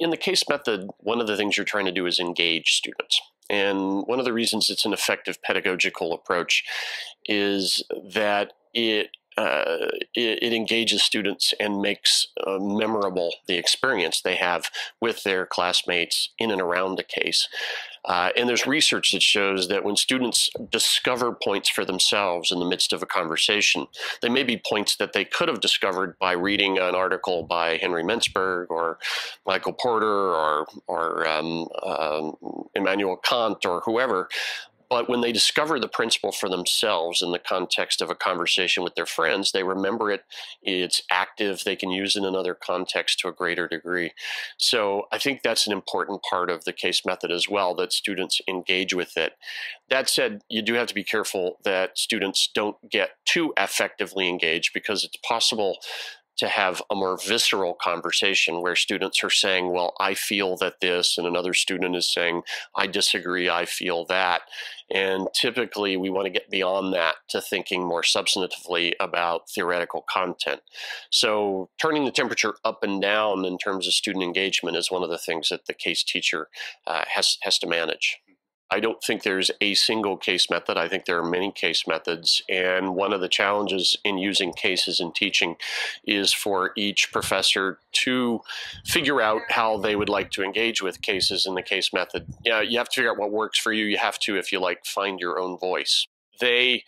in the case method, one of the things you're trying to do is engage students. And one of the reasons it's an effective pedagogical approach is that it engages students and makes memorable the experience they have with their classmates in and around a case. And there's research that shows that when students discover points for themselves in the midst of a conversation, they may be points that they could have discovered by reading an article by Henry Mentzberg or Michael Porter or Immanuel Kant or whoever. But when they discover the principle for themselves in the context of a conversation with their friends, they remember it, it's active, they can use it in another context to a greater degree. So I think that's an important part of the case method as well, that students engage with it. That said, you do have to be careful that students don't get too affectively engaged, because it's possible to have a more visceral conversation where students are saying, well, I feel that this, and another student is saying, I disagree, I feel that. And typically we want to get beyond that to thinking more substantively about theoretical content. So turning the temperature up and down in terms of student engagement is one of the things that the case teacher has to manage. I don't think there's a single case method. I think there are many case methods. And one of the challenges in using cases in teaching is for each professor to figure out how they would like to engage with cases in the case method. Yeah, you have to figure out what works for you. You have to, if you like, find your own voice. They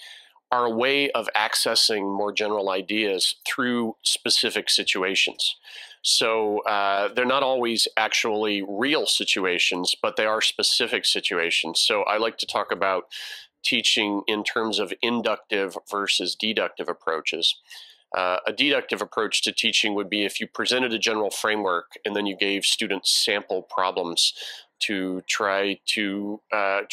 are a way of accessing more general ideas through specific situations. So they're not always actually real situations, but they are specific situations. So I like to talk about teaching in terms of inductive versus deductive approaches. A deductive approach to teaching would be if you presented a general framework and then you gave students sample problems to try to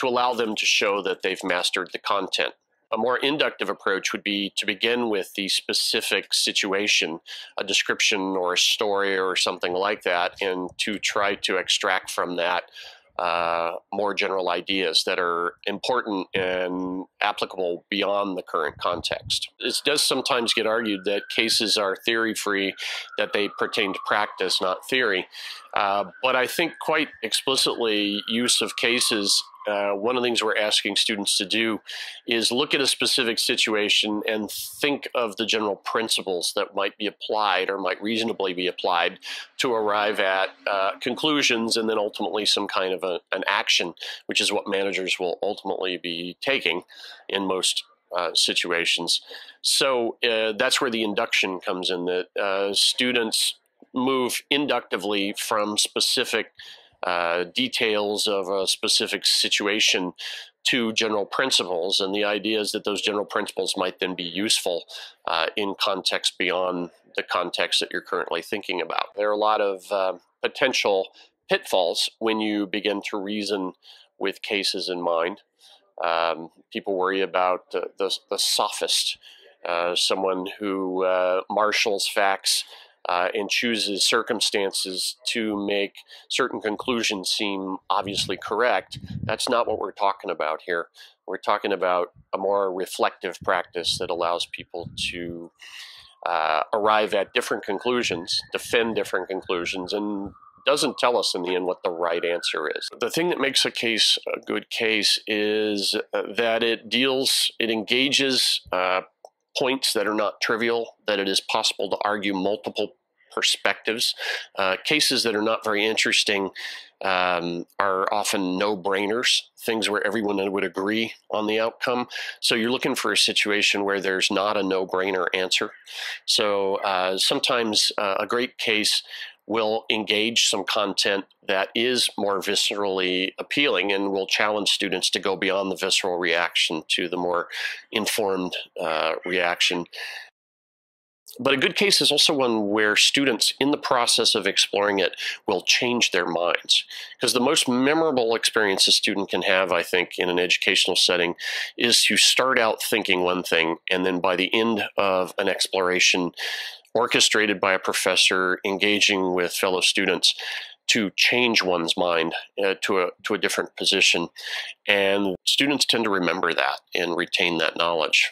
allow them to show that they've mastered the content. A more inductive approach would be to begin with the specific situation, a description or a story or something like that, and to try to extract from that more general ideas that are important and applicable beyond the current context. It does sometimes get argued that cases are theory-free, that they pertain to practice, not theory. But I think quite explicitly use of cases, one of the things we're asking students to do is look at a specific situation and think of the general principles that might be applied or might reasonably be applied to arrive at conclusions and then ultimately some kind of an action, which is what managers will ultimately be taking in most situations. So that's where the induction comes in, that students move inductively from specific details of a specific situation to general principles, and the idea is that those general principles might then be useful in context beyond the context that you're currently thinking about. There are a lot of potential pitfalls when you begin to reason with cases in mind. People worry about the sophist, someone who marshals facts and chooses circumstances to make certain conclusions seem obviously correct. That's not what we're talking about here. We're talking about a more reflective practice that allows people to arrive at different conclusions, defend different conclusions, and doesn't tell us in the end what the right answer is. The thing that makes a case a good case is that it engages points that are not trivial, that it is possible to argue multiple perspectives. Cases that are not very interesting are often no-brainers, things where everyone would agree on the outcome. So you're looking for a situation where there's not a no-brainer answer. So sometimes a great case will engage some content that is more viscerally appealing and will challenge students to go beyond the visceral reaction to the more informed reaction. But a good case is also one where students, in the process of exploring it, will change their minds. Because the most memorable experience a student can have, I think, in an educational setting is to start out thinking one thing, and then by the end of an exploration orchestrated by a professor engaging with fellow students, to change one's mind to a different position. And students tend to remember that and retain that knowledge.